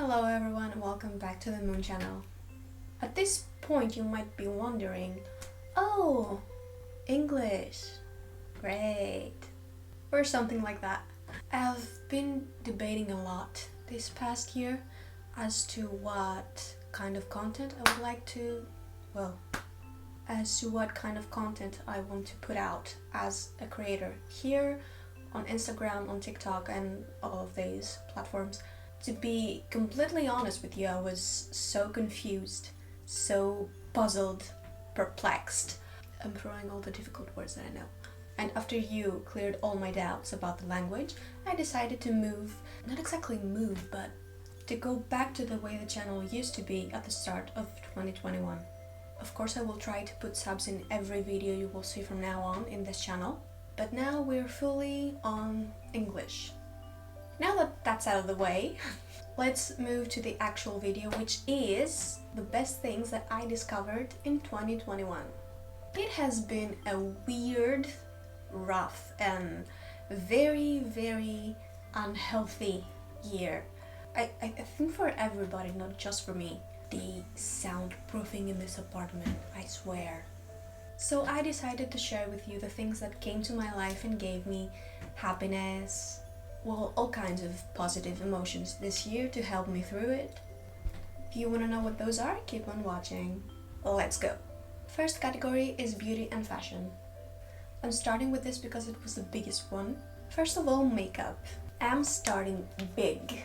Hello everyone and welcome back to the Moon channel. At this point you might be wondering, oh, English, great, or something like that. I've been debating a lot this past year as to what kind of content I would like to, what kind of content I want to put out as a creator here on Instagram, on TikTok and all of these platforms. To be completely honest with you, I was so confused, so puzzled, perplexed. I'm throwing all the difficult words that I know. And after you cleared all my doubts about the language, I decided to not exactly move, but to go back to the way the channel used to be at the start of 2021. Of course, I will try to put subs in every video you will see from now on in this channel, but now we're fully on English. Now that that's out of the way, let's move to the actual video, which is the best things that I discovered in 2021. It has been a weird, rough and very unhealthy year. I think for everybody, not just for me. The soundproofing in this apartment, I swear. So I decided to share with you the things that came to my life and gave me happiness, all kinds of positive emotions this year to help me through it. If you want to know what those are, keep on watching. Let's go. First category is beauty and fashion. I'm starting with this because it was the biggest one. First of all, makeup. I'm starting big,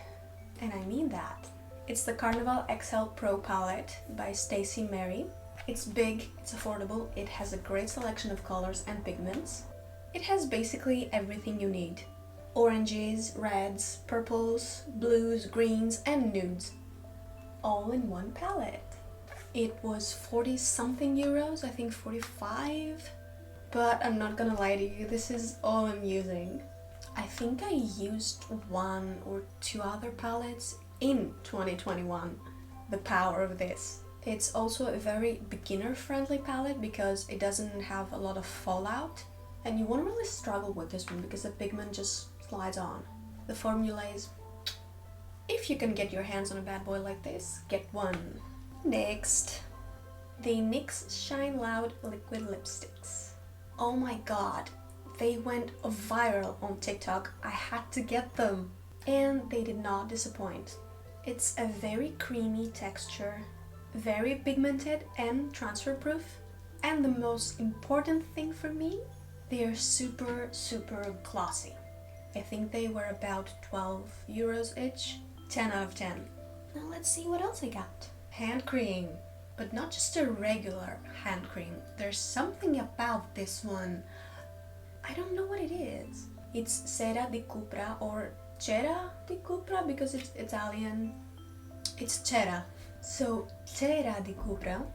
and I mean that. It's the Carnival XL Pro palette by Stacey Mary. It's big, it's affordable, it has a great selection of colors and pigments. It has basically everything you need. Oranges, reds, purples, blues, greens and nudes. All in one palette. It was 40 something euros, I think 45. But I'm not gonna lie to you, this is all I'm using. I think I used one or two other palettes in 2021. The power of this. It's also a very beginner-friendly palette because it doesn't have a lot of fallout. And you won't really struggle with this one because the pigment just slides on. The formula is, if you can get your hands on a bad boy like this, get one. Next, the NYX Shine Loud liquid lipsticks. Oh my god, they went viral on TikTok. I had to get them, and they did not disappoint. It's a very creamy texture, very pigmented and transfer proof, and the most important thing for me, they are super glossy. I think they were about 12 euros each. 10 out of 10. Now let's see what else I got. Hand cream, but not just a regular hand cream. There's something about this one. I don't know what it is. It's Cera di Cupra or Cera di Cupra because it's Italian. It's Cera. So Cera di Cupra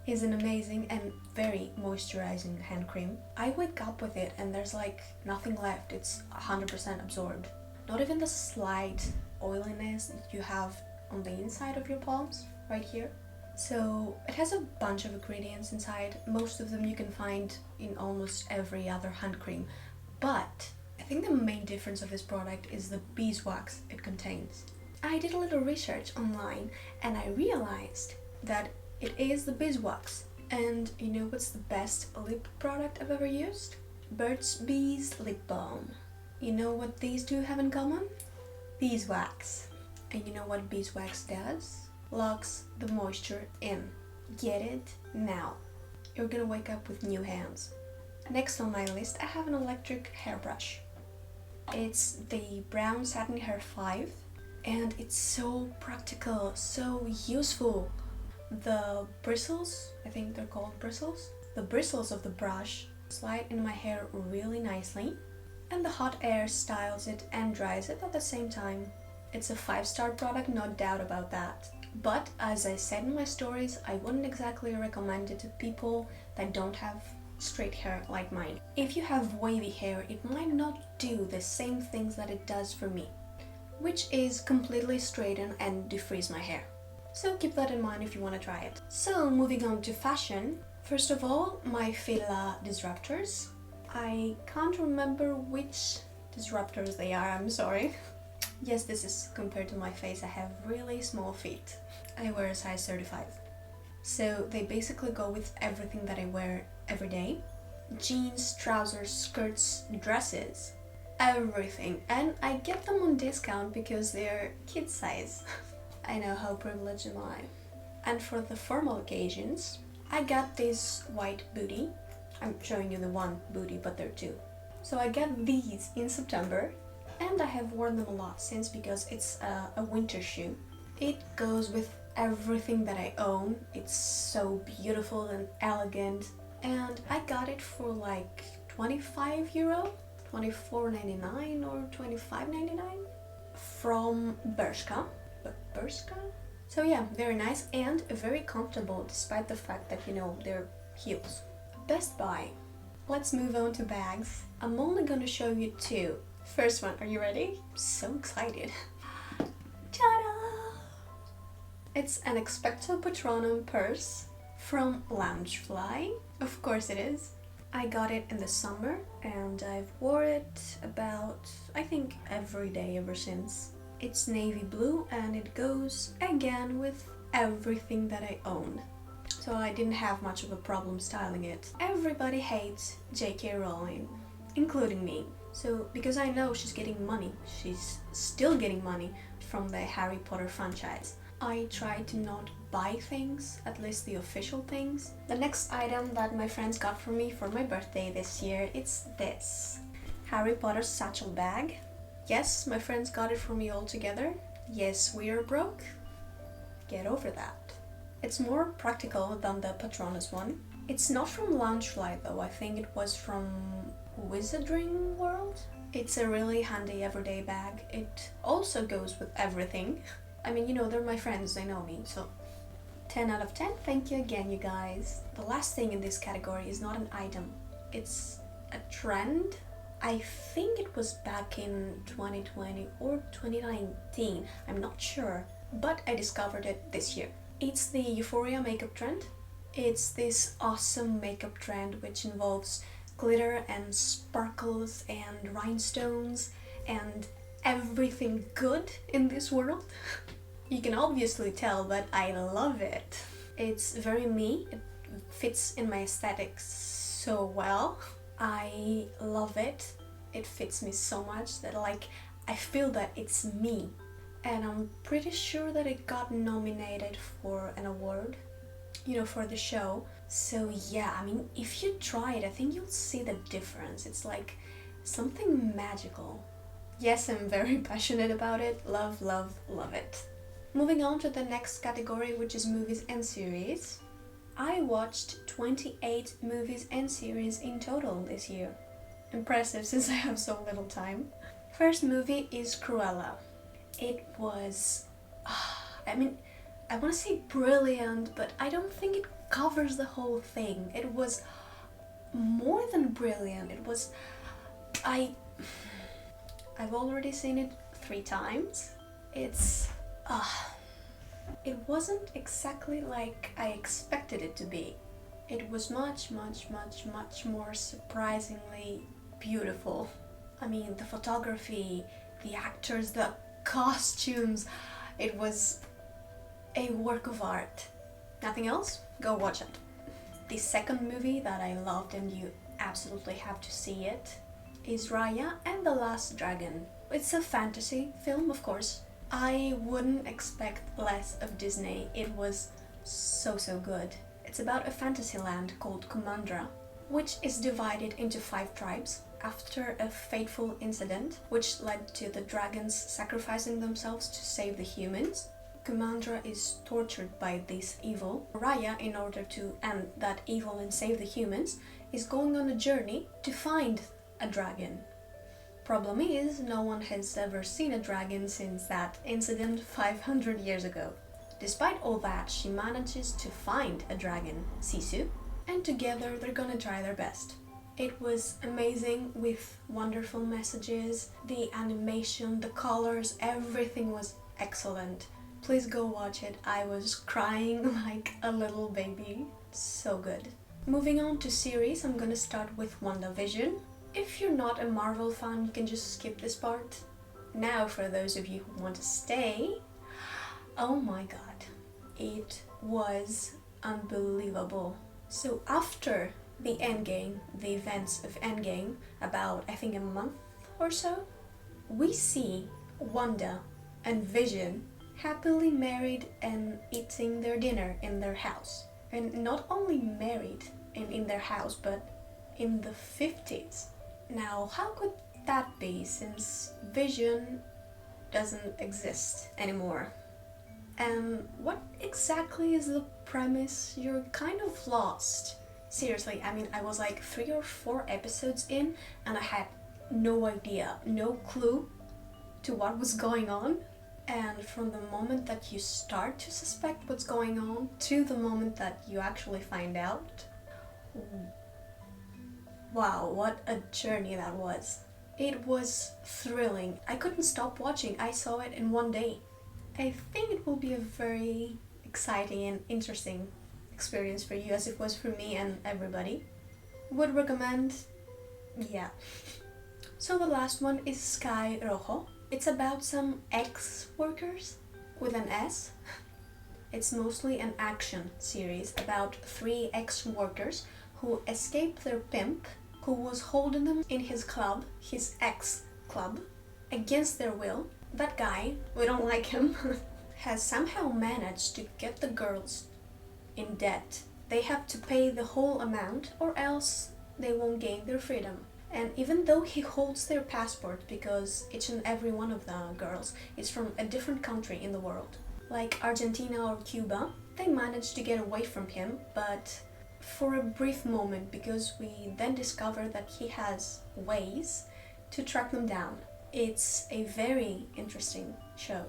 is an amazing and very moisturizing hand cream. I wake up with it and there's like nothing left. It's 100% absorbed. Not even the slight oiliness that you have on the inside of your palms, right here. So it has a bunch of ingredients inside. Most of them you can find in almost every other hand cream. But I think the main difference of this product is the beeswax it contains. I did a little research online and I realized that it is the beeswax. And you know what's the best lip product I've ever used? Burt's Bees Lip Balm. You know what these two have in common? Beeswax. And you know what beeswax does? Locks the moisture in. Get it now. You're gonna wake up with new hands. Next on my list, I have an electric hairbrush. It's the Brown Satin Hair 5. And it's so practical, so useful. The bristles, I think they're called bristles. The bristles of the brush slide in my hair really nicely. And the hot air styles it and dries it at the same time. It's a 5-star product, no doubt about that. But as I said in my stories, I wouldn't exactly recommend it to people that don't have straight hair like mine. If you have wavy hair, it might not do the same things that it does for me, which is completely straighten and defreeze my hair. So keep that in mind if you want to try it. So moving on to fashion. First of all, my Fila disruptors. I can't remember which disruptors they are, I'm sorry. Yes, this is compared to my face. I have really small feet. I wear a size 35. So they basically go with everything that I wear every day. Jeans, trousers, skirts, dresses, everything. And I get them on discount because they're kid size. I know, how privileged am I. And for the formal occasions, I got this white bootie. I'm showing you the one bootie, but there are two. So I got these in September, and I have worn them a lot since because it's a winter shoe. It goes with everything that I own. It's so beautiful and elegant, and I got it for like 25 euro, 24.99 or 25.99 from Bershka. Bershka? So yeah, very nice and very comfortable despite the fact that, you know, they're heels. Best Buy. Let's move on to bags. I'm only gonna show you two. First one, are you ready? So excited. Ta-da! It's an Expecto Patronum purse from Loungefly. Of course it is. I got it in the summer and I've wore it about, I think, every day ever since. It's navy blue and it goes again with everything that I own. So I didn't have much of a problem styling it. Everybody hates J.K. Rowling, including me. So because I know she's getting money, she's still getting money from the Harry Potter franchise, I try to not buy things, at least the official things. The next item that my friends got for me for my birthday this year, it's this Harry Potter satchel bag. Yes, my friends got it for me all together. Yes, we are broke. Get over that. It's more practical than the Patronus one. It's not from Loungefly though, I think it was from Wizarding World. It's a really handy everyday bag. It also goes with everything. I mean, you know, they're my friends, they know me, so 10 out of 10, thank you again, you guys. The last thing in this category is not an item, it's a trend. I think it was back in 2020 or 2019, I'm not sure, but I discovered it this year. It's the Euphoria makeup trend. It's this awesome makeup trend which involves glitter and sparkles and rhinestones and everything good in this world. You can obviously tell, but I love it. It's very me, it fits in my aesthetics so well. I love it. It fits me so much that I feel that it's me. And I'm pretty sure that it got nominated for an award, you know, for the show. So yeah, I mean, if you try it, I think you'll see the difference. It's like something magical. Yes, I'm very passionate about it. Love, love, love it. Moving on to the next category, which is movies and series. I watched 28 movies and series in total this year. Impressive since I have so little time. First movie is Cruella. It was, I mean, I want to say brilliant, but I don't think it covers the whole thing. It was more than brilliant. It was, I've already seen it 3 times. It wasn't exactly like I expected it to be. It was much, much, much, much more surprisingly beautiful. I mean, the photography, the actors, the costumes, it was a work of art. Nothing else? Go watch it. The second movie that I loved, and you absolutely have to see it, is Raya and the Last Dragon. It's a fantasy film, of course. I wouldn't expect less of Disney. It was so good. It's about a fantasy land called Kumandra, which is divided into 5 tribes after a fateful incident which led to the dragons sacrificing themselves to save the humans. Kumandra is tortured by this evil. Raya, in order to end that evil and save the humans, is going on a journey to find a dragon. Problem is, no one has ever seen a dragon since that incident 500 years ago. Despite all that, she manages to find a dragon, Sisu, and together they're gonna try their best. It was amazing with wonderful messages, the animation, the colors, everything was excellent. Please go watch it. I was crying like a little baby. So good. Moving on to series, I'm gonna start with WandaVision. If you're not a Marvel fan, you can just skip this part. Now, for those of you who want to stay, oh my god, it was unbelievable. So after the endgame, the events of Endgame, about I think a month or so, we see Wanda and Vision happily married and eating their dinner in their house. And not only married and in their house, but in the 50s. Now, how could that be, since Vision doesn't exist anymore? And what exactly is the premise? You're kind of lost. Seriously, I mean, I was like 3 or 4 episodes in and I had no idea, no clue to what was going on. And from the moment that you start to suspect what's going on to the moment that you actually find out, wow, what a journey that was. It was thrilling. I couldn't stop watching. I saw it in one day. I think it will be a very exciting and interesting experience for you, as it was for me and everybody. Would recommend, yeah. So the last one is Sky Rojo. It's about some ex-workers with an S. It's mostly an action series about 3 ex-workers who escaped their pimp, who was holding them in his club, his ex-club, against their will. That guy, we don't like him, has somehow managed to get the girls in debt. They have to pay the whole amount or else they won't gain their freedom. And even though he holds their passport, because each and every one of the girls is from a different country in the world, like Argentina or Cuba, they manage to get away from him, but for a brief moment, because we then discover that he has ways to track them down. It's a very interesting show.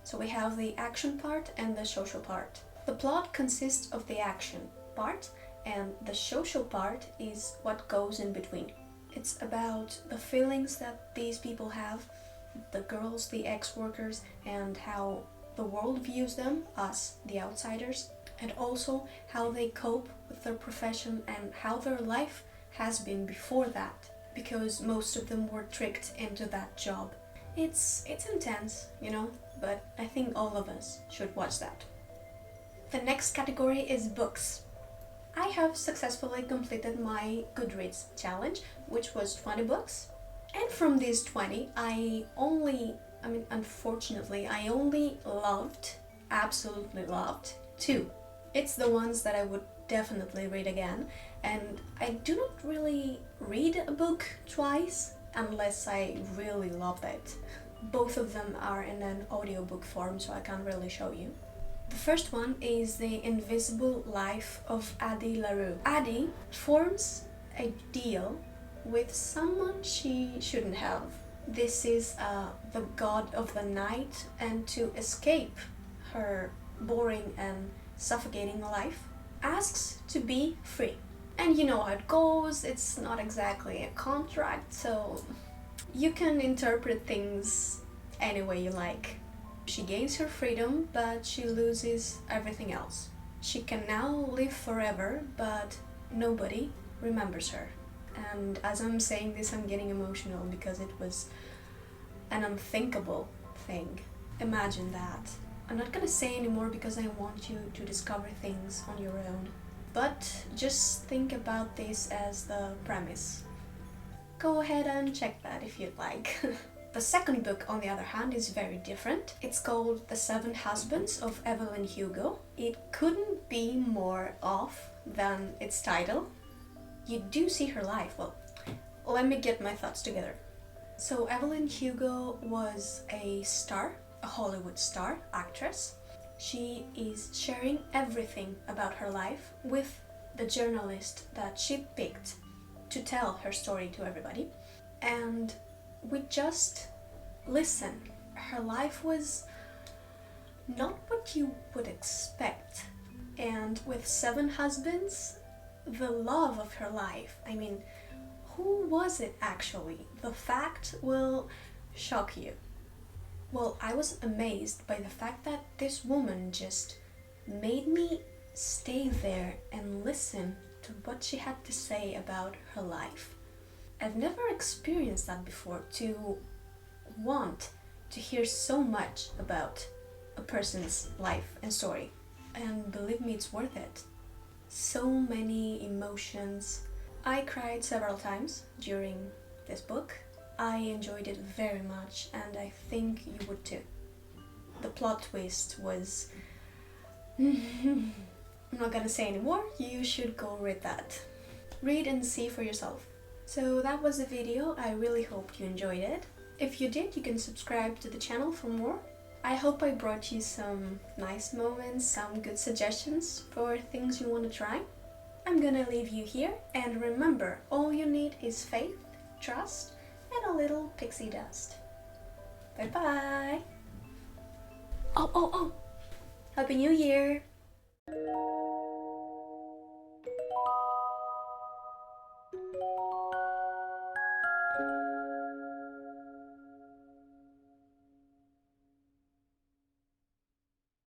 So we have the action part and the social part. The plot consists of the action part, and the social part is what goes in between. It's about the feelings that these people have, the girls, the ex-workers, and how the world views them, us, the outsiders, and also how they cope with their profession and how their life has been before that, because most of them were tricked into that job. It's intense, you know, but I think all of us should watch that. The next category is books. I have successfully completed my Goodreads challenge, which was 20 books. And from these 20, unfortunately, I only absolutely loved 2. It's the ones that I would definitely read again. And I do not really read a book twice unless I really love it. Both of them are in an audiobook form, so I can't really show you. The first one is The Invisible Life of Addie LaRue. Addie forms a deal with someone she shouldn't have. This is the god of the night, and to escape her boring and suffocating life, asks to be free. And you know how it goes, it's not exactly a contract, so you can interpret things any way you like. She gains her freedom, but she loses everything else. She can now live forever, but nobody remembers her. And as I'm saying this, I'm getting emotional because it was an unthinkable thing. Imagine that. I'm not gonna say anymore because I want you to discover things on your own. But just think about this as the premise. Go ahead and check that if you'd like. The second book, on the other hand, is very different. It's called The 7 Husbands of Evelyn Hugo. It couldn't be more off than its title. You do see her life. Well, let me get my thoughts together. So Evelyn Hugo was a star, a Hollywood star, actress. She is sharing everything about her life with the journalist that she picked to tell her story to everybody. And we just listen. Her life was not what you would expect. And with 7 husbands, the love of her life, I mean, who was it actually? The fact will shock you. Well, I was amazed by the fact that this woman just made me stay there and listen to what she had to say about her life. I've never experienced that before, to want to hear so much about a person's life and story. And believe me, it's worth it. So many emotions. I cried several times during this book. I enjoyed it very much, and I think you would too. The plot twist was... I'm not gonna say anymore, you should go read that. Read and see for yourself. So that was the video, I really hope you enjoyed it. If you did, you can subscribe to the channel for more. I hope I brought you some nice moments, some good suggestions for things you want to try. I'm gonna leave you here, and remember, all you need is faith, trust, and a little pixie dust. Bye bye! Oh! Happy New Year!